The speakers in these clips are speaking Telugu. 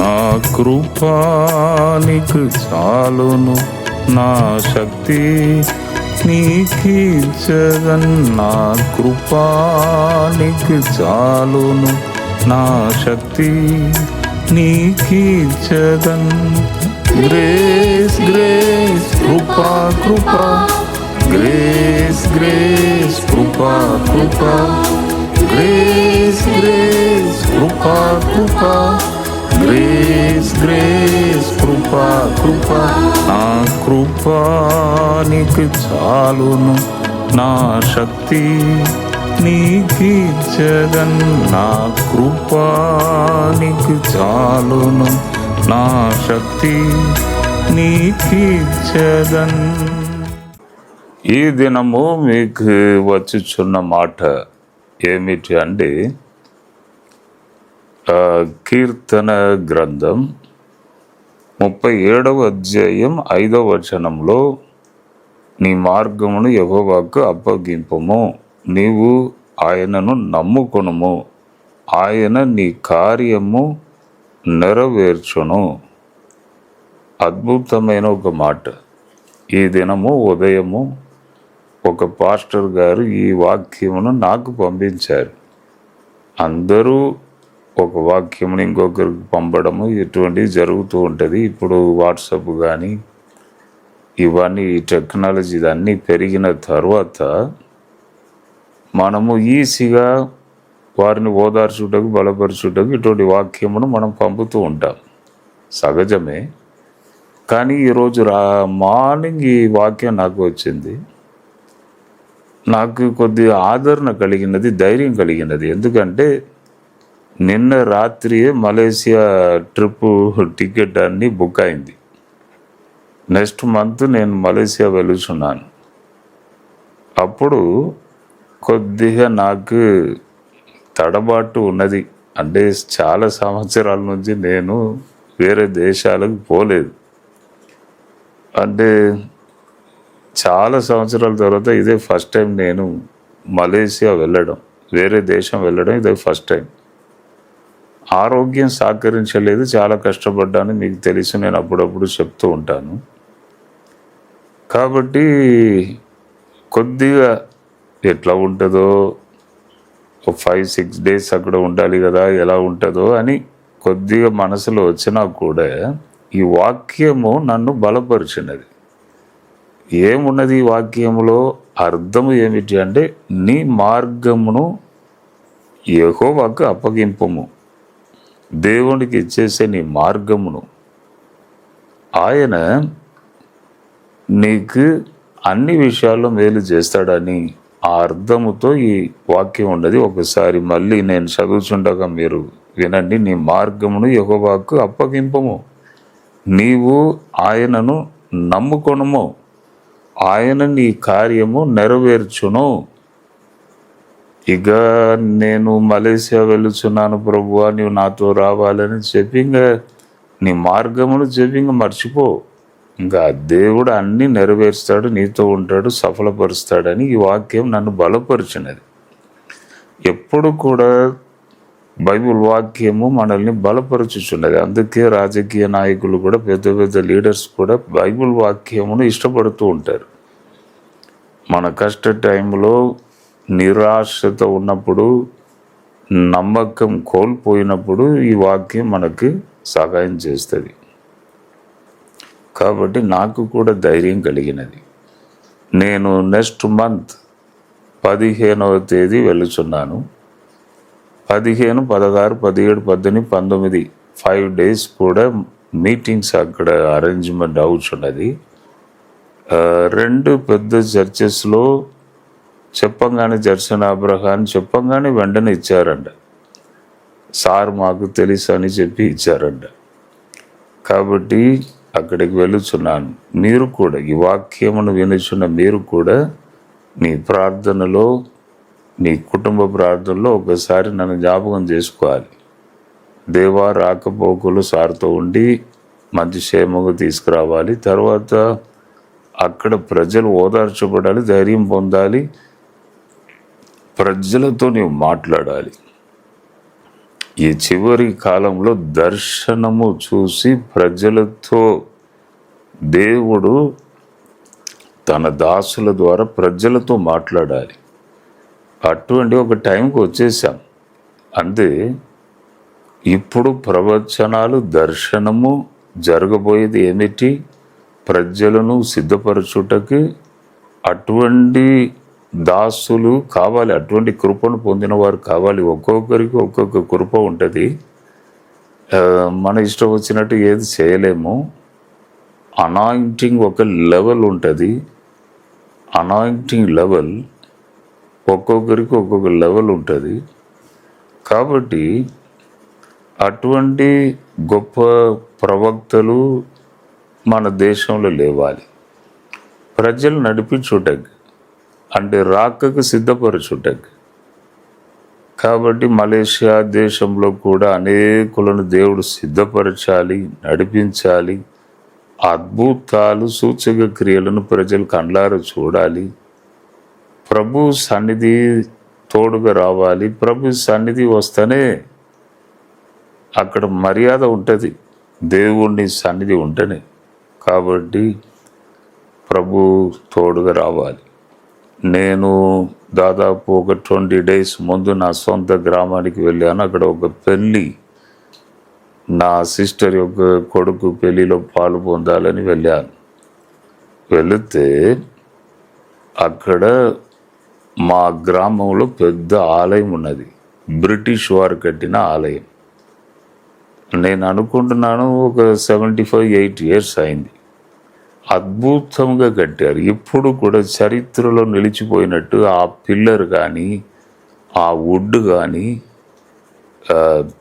నా కృపా నీకు చాలును, నా శక్తి నీకిచ్చదన్. నా కృపా నీకు చాలును, నా శక్తి నీకిచ్చదన్. గ్రేస్ గ్రేస్ కృపా కృపా, గ్రేస్ గ్రేస్ కృపా కృపా, గ్రేస్ గ్రేస్ కృపా కృపా, గ్రేస్ గ్రేస్ కృపా కృపా. నా కృపా నీకు చాలును, నా శక్తి నీకిచ్చదన్. నా కృపా నీకు చాలును, నా శక్తి నీకిచ్చదన్. ఈ దినము మీకు వచ్చుచున్న మాట ఏమిటి అంటే, కీర్తన గ్రంథం 37వ అధ్యాయం 5వ వచనంలో, నీ మార్గమును యెహోవాకు అప్పగింపుము, నీవు ఆయనను నమ్ముకొనుము, ఆయన నీ కార్యము నెరవేర్చును. అద్భుతమైన ఒక మాట. ఈ దినము ఉదయము ఒక పాస్టర్ గారు ఈ వాక్యమును నాకు పంపించారు. అందరూ ఒక వాక్యమును ఇంకొకరికి పంపడము ఇటువంటివి జరుగుతూ ఉంటుంది. ఇప్పుడు వాట్సాప్ కానీ ఇవన్నీ ఈ టెక్నాలజీ ఇదన్నీ పెరిగిన తర్వాత మనము ఈజీగా వారిని ఓదార్చుటకు బలపరచుటకు ఇటువంటి వాక్యమును మనం పంపుతూ ఉంటాం, సహజమే. కానీ ఈరోజు మార్నింగ్ ఈ వాక్యం నాకు వచ్చింది. నాకు కొద్దిగా ఆదరణ కలిగినది, ధైర్యం కలిగినది. ఎందుకంటే నిన్న రాత్రియే మలేసియా ట్రిప్ టికెట్ అన్నీ బుక్ అయింది. నెక్స్ట్ మంత్ నేను మలేసియా వెళుతున్నాను. అప్పుడు కొద్దిగా నాకు తడబాటు ఉన్నది. అంటే చాలా సంవత్సరాల నుంచి నేను వేరే దేశాలకు పోలేదు. అంటే చాలా సంవత్సరాల తర్వాత ఇదే ఫస్ట్ టైం నేను మలేసియా వెళ్ళడం, వేరే దేశం వెళ్ళడం ఇదే ఫస్ట్ టైం. ఆరోగ్యం సహకరించలేదు, చాలా కష్టపడ్డాను, మీకు తెలుసు, నేను అప్పుడప్పుడు చెప్తూ ఉంటాను. కాబట్టి కొద్దిగా ఎట్లా ఉంటుందో, 5-6 డేస్ అక్కడ ఉండాలి కదా, ఎలా ఉంటుందో అని కొద్దిగా మనసులో వచ్చినా కూడా ఈ వాక్యము నన్ను బలపరిచినది. ఏమున్నది ఈ వాక్యములో? అర్థము ఏమిటి అంటే, నీ మార్గమును యెహోవాకు అప్పగింపుము, దేవునికి ఇచ్చేసే నీ మార్గమును. ఆయన నీకు అన్ని విషయాల్లో మేలు చేస్తాడని ఆ అర్థముతో ఈ వాక్యం ఉన్నది. ఒకసారి మళ్ళీ నేను చదువుచుండగా మీరు వినండి. నీ మార్గమును యెహోవాకు అప్పగింపము, నీవు ఆయనను నమ్ముకొనుము, ఆయన నీ కార్యము నెరవేర్చును. ఇక నేను మలేసియా వెళుచున్నాను ప్రభువా, నీవు నాతో రావాలని చెప్పి ఇంకా నీ మార్గమును చెప్పి ఇంకా మర్చిపో. ఇంకా దేవుడు అన్నీ నెరవేరుస్తాడు, నీతో ఉంటాడు, సఫలపరుస్తాడని ఈ వాక్యం నన్ను బలపరిచినది. ఎప్పుడు కూడా బైబిల్ వాక్యము మనల్ని బలపరచుచున్నది. అందుకే రాజకీయ నాయకులు కూడా, పెద్ద పెద్ద లీడర్స్ కూడా బైబిల్ వాక్యమును ఇష్టపడుతూ ఉంటారు. మన కష్ట టైంలో, నిరాశతో ఉన్నప్పుడు, నమ్మకం కోల్పోయినప్పుడు ఈ వాక్యం మనకి సహాయం చేస్తుంది. కాబట్టి నాకు కూడా ధైర్యం కలిగినది. నేను నెక్స్ట్ మంత్ 15వ తేదీ వెళుచున్నాను. 15, 16, 17, 18, 19 5 days కూడా మీటింగ్స్ అక్కడ అరేంజ్మెంట్ అవుతున్నది. 2 పెద్ద చర్చెస్లో చెప్పంగానే, జర్సన్ అబ్రహాం చెప్పంగానే వెంటనే ఇచ్చారంట. సార్ మాకు తెలుసు అని చెప్పి ఇచ్చారంట. కాబట్టి అక్కడికి వెళుచున్నాను. మీరు కూడా ఈ వాక్యమును వినుచున్న మీరు కూడా నీ ప్రార్థనలో, నీ కుటుంబ ప్రార్థనలో ఒకసారి నన్ను జ్ఞాపకం చేసుకోవాలి. దేవా, రాకపోకలు సార్తో ఉండి మంచి క్షేమంగా తీసుకురావాలి. తర్వాత అక్కడ ప్రజలు ఓదార్చబడాలి, ధైర్యం పొందాలి, ప్రజలతో నీవు మాట్లాడాలి. ఈ చివరి కాలంలో దర్శనము చూసి ప్రజలతో దేవుడు తన దాసుల ద్వారా ప్రజలతో మాట్లాడాలి. అటువంటి ఒక టైంకి వచ్చేసాం. అంతే. ఇప్పుడు ప్రవచనాలు, దర్శనము, జరగబోయేది ఏమిటి, ప్రజలను సిద్ధపరచుటకి అటువంటి దాసులు కావాలి, అటువంటి కృపను పొందిన వారు కావాలి. ఒక్కొక్కరికి ఒక్కొక్క కృప ఉంటుంది. మన ఇష్టం వచ్చినట్టు ఏది చేయలేము. అనాయింటింగ్ ఒక లెవెల్ ఉంటుంది. అనాయింటింగ్ లెవెల్ ఒక్కొక్కరికి ఒక్కొక్క లెవెల్ ఉంటుంది. కాబట్టి అటువంటి గొప్ప ప్రవక్తలు మన దేశంలో లేవాలి. ప్రజలు నడిపించుటకు, అంటే రాకకు సిద్ధపరచుటకు. కాబట్టి మలేషియా దేశంలో కూడా అనేకులను దేవుడు సిద్ధపరచాలి, నడిపించాలి. అద్భుతాలు, సూచక క్రియలను ప్రజలు కండ్లారా చూడాలి. ప్రభు సన్నిధి తోడుగా రావాలి. ప్రభు సన్నిధి వస్తేనే అక్కడ మర్యాద ఉంటుంది, దేవుని సన్నిధి ఉంటేనే. కాబట్టి ప్రభు తోడుగా రావాలి. నేను దాదాపు ఒక 20 days ముందు నా సొంత గ్రామానికి వెళ్ళాను. అక్కడ ఒక పెళ్ళి, నా సిస్టర్ యొక్క కొడుకు పెళ్ళిలో పాలు పొందాలని వెళ్ళాను. వెళితే అక్కడ మా గ్రామంలో పెద్ద ఆలయం ఉన్నది, బ్రిటిష్ వారు కట్టిన ఆలయం. నేను అనుకుంటున్నాను ఒక 75-80 years అయింది. అద్భుతంగా కట్టారు. ఇప్పుడు కూడా చరిత్రలో నిలిచిపోయినట్టు ఆ పిల్లర్ కానీ, ఆ వుడ్ కానీ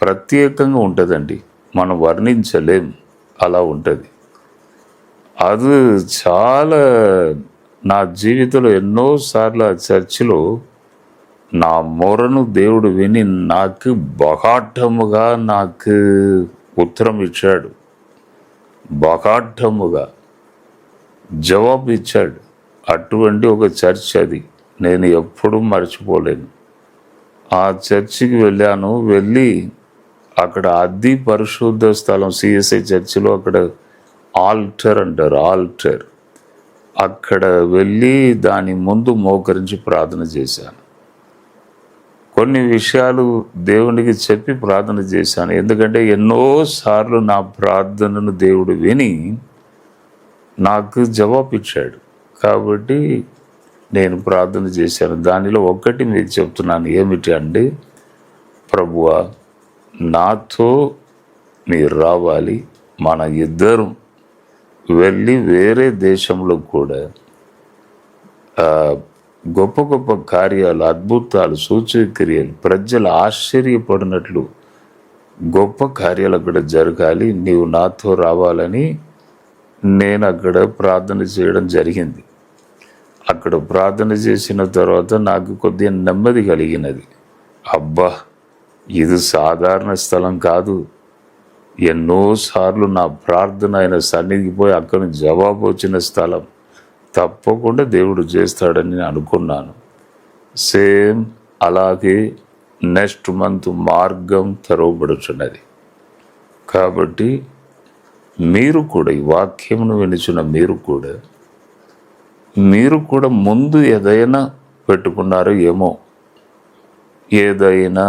ప్రత్యేకంగా ఉంటుందండి. మనం వర్ణించలేం, అలా ఉంటుంది. అది చాలా, నా జీవితంలో ఎన్నోసార్లు ఆ చర్చిలో నా మొరను దేవుడు విని నాకు బహాటముగా నాకు ఉత్తరం ఇచ్చాడు. బహాటముగా జవాబు ఇచ్చాడు. అటువంటి ఒక చర్చ్ అది, నేను ఎప్పుడూ మర్చిపోలేను. ఆ చర్చికి వెళ్ళాను. వెళ్ళి అక్కడ అతి పరిశుద్ధ స్థలం, సిఎస్ఐ చర్చిలో అక్కడ ఆల్టర్ అంటారు, ఆల్టర్. అక్కడ వెళ్ళి దాని ముందు మోకరించి ప్రార్థన చేశాను. కొన్ని విషయాలు దేవునికి చెప్పి ప్రార్థన చేశాను. ఎందుకంటే ఎన్నోసార్లు నా ప్రార్థనను దేవుడు విని నాకు జవాబు ఇచ్చాడు. కాబట్టి నేను ప్రార్థన చేశాను. దానిలో ఒక్కటి మీకు చెప్తున్నాను. ఏమిటి అంటే, ప్రభువా, నాతో మీరు రావాలి. మన ఇద్దరం వెళ్ళి వేరే దేశంలో కూడా గొప్ప గొప్ప కార్యాలు, అద్భుతాలు, సూచక్రియలు, ప్రజలు ఆశ్చర్యపడినట్లు గొప్ప కార్యాలు అక్కడ జరగాలి. నీవు నాతో రావాలని నేను అక్కడ ప్రార్థన చేయడం జరిగింది. అక్కడ ప్రార్థన చేసిన తర్వాత నాకు కొద్దిగా నెమ్మది కలిగినది. అబ్బా, ఇది సాధారణ స్థలం కాదు. ఎన్నోసార్లు నా ప్రార్థన ఆయన సన్నిధికి పోయి అక్కడ జవాబు వచ్చిన స్థలం. తప్పకుండా దేవుడు చేస్తాడని నేను అనుకున్నాను. సేమ్ అలాగే నెక్స్ట్ మంత్ మార్గం తెరవబడుచున్నది. కాబట్టి మీరు కూడా, ఈ వాక్యమును వినిచున్న మీరు కూడా ముందు ఏదైనా పెట్టుకున్నారో ఏమో, ఏదైనా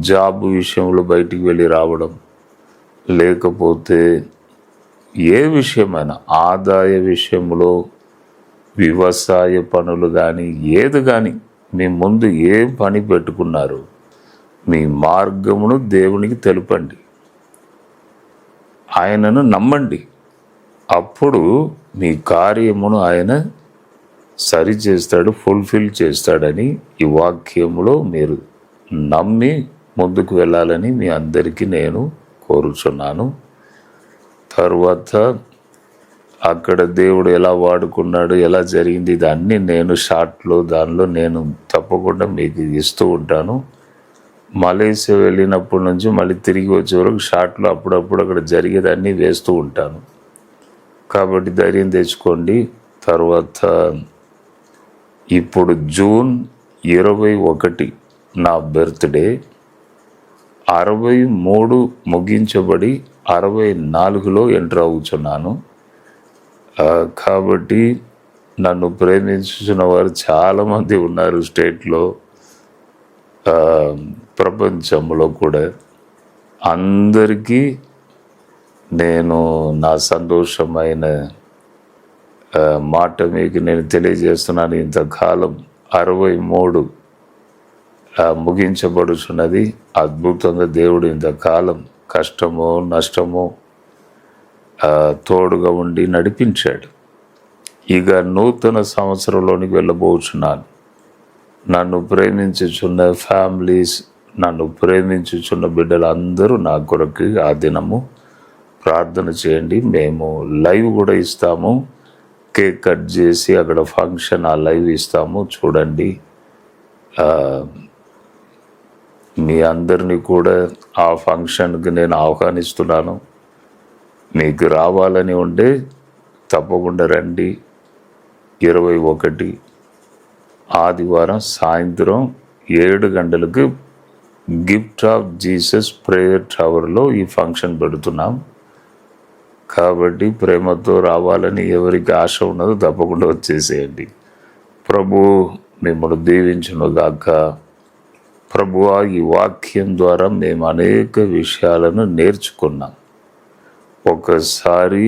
జాబ్ విషయంలో బయటికి వెళ్ళి రావడం, లేకపోతే ఏ విషయమైనా ఆదాయ విషయంలో, వ్యవసాయ పనులు కానీ, ఏది కానీ మీ ముందు ఏ పని పెట్టుకున్నారు, మీ మార్గమును దేవునికి తెలుపండి, ఆయనను నమ్మండి. అప్పుడు మీ కార్యమును ఆయన సరి చేస్తాడు, ఫుల్ఫిల్ చేస్తాడని ఈ వాక్యములో మీరు నమ్మి ముందుకు వెళ్ళాలని మీ అందరికీ నేను కోరుచున్నాను. తర్వాత అక్కడ దేవుడు ఎలా వాడుకున్నాడు, ఎలా జరిగింది, ఇదన్నీ నేను షార్ట్లో దానిలో నేను తప్పకుండా మీకు ఇస్తూ ఉంటాను. మలేషియా వెళ్ళినప్పటి నుంచి మళ్ళీ తిరిగి వచ్చే వరకు షార్ట్లో అప్పుడప్పుడు అక్కడ జరిగేదాన్ని వేస్తూ ఉంటాను. కాబట్టి ధైర్యం తెచ్చుకోండి. తర్వాత ఇప్పుడు June 21 నా బర్త్డే. 63 ముగించబడి 64లో ఎంటర్ అవుతున్నాను. కాబట్టి నన్ను ప్రేమించుచున్న వారు చాలామంది ఉన్నారు స్టేట్లో, ప్రపంచంలో కూడా. అందరికీ నేను నా సంతోషమైన మాట మీకు నేను తెలియజేస్తున్నాను. ఇంతకాలం 63 ముగించబడుచున్నది. అద్భుతంగా దేవుడు ఇంతకాలం కష్టమో నష్టమో తోడుగా ఉండి నడిపించాడు. ఇక నూతన సంవత్సరంలోనికి వెళ్ళబోచున్నాను. నన్ను ప్రేమించుచున్న ఫ్యామిలీస్, నన్ను ప్రేమించుచున్న బిడ్డలందరూ నా కొరకు ఆ దినము ప్రార్థన చేయండి. మేము లైవ్ కూడా ఇస్తాము. కేక్ కట్ చేసి అక్కడ ఫంక్షన్ ఆ లైవ్ ఇస్తాము, చూడండి. మీ అందరినీ కూడా ఆ ఫంక్షన్కి నేను ఆహ్వానిస్తున్నాను. మీకు రావాలని ఉంటే తప్పకుండా రండి. 21 ఆదివారం సాయంత్రం 7 గంటలకు గిఫ్ట్ ఆఫ్ జీసస్ ప్రేయర్ టవర్లో ఈ ఫంక్షన్ పెడుతున్నాం. కాబట్టి ప్రేమతో రావాలని ఎవరికి ఆశ ఉన్నదో తప్పకుండా వచ్చేసేయండి. ప్రభు మిమ్మల్ని దీవించునుగాక. ప్రభువా, ఈ వాక్యం ద్వారా మేము అనేక విషయాలను నేర్చుకున్నాం. ఒకసారి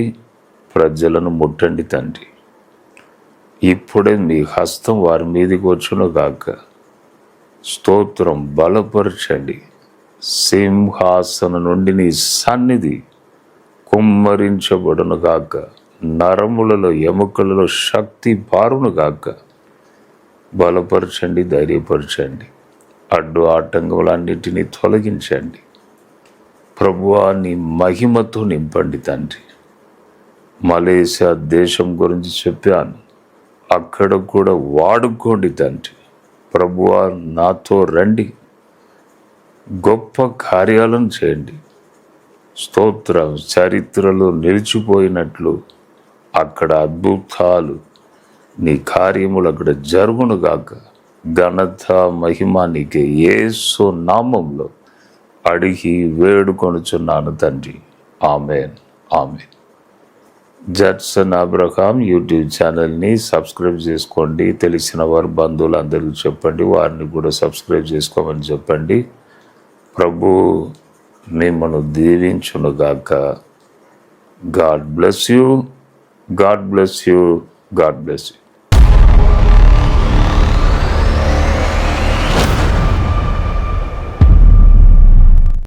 ప్రజలను ముట్టండి తండ్రి. ఇప్పుడే మీ హస్తం వారి మీదకి వచ్చునుగాక. స్తోత్రం. బలపరచండి. సింహాసనం నుండి నీ సన్నిధి కుమ్మరించబడునుగాక. నరములలో ఎముకలలో శక్తి పారునుగాక. బలపరచండి, ధైర్యపరచండి. అడ్డు ఆటంకములన్నిటినీ తొలగించండి. ప్రభువా, నీ మహిమతో నింపండి తండ్రి. మలేషియా దేశం గురించి చెప్పాను, అక్కడ కూడా వాడుకోండి తండ్రి. ప్రభువా, నాతో రండి, గొప్ప కార్యాలను చేయండి. స్తోత్రం. చరిత్రలో నిలిచిపోయినట్లు అక్కడ అద్భుతాలు, నీ కార్యములు అక్కడ జరుగునుగాక. ఘనత మహిమ నీకే యేసు నామంలో అడిగి వేడుకొనుచున్నాను తండ్రి. Amen, amen. Judson Abraham YouTube ఛానల్ని సబ్స్క్రైబ్ చేసుకోండి. తెలిసిన వారు బంధువులందరికీ చెప్పండి, వారిని కూడా సబ్స్క్రైబ్ చేసుకోమని చెప్పండి. ప్రభు మిమ్మల్ని దీవించునుగాక. God bless you, God bless you, God bless you.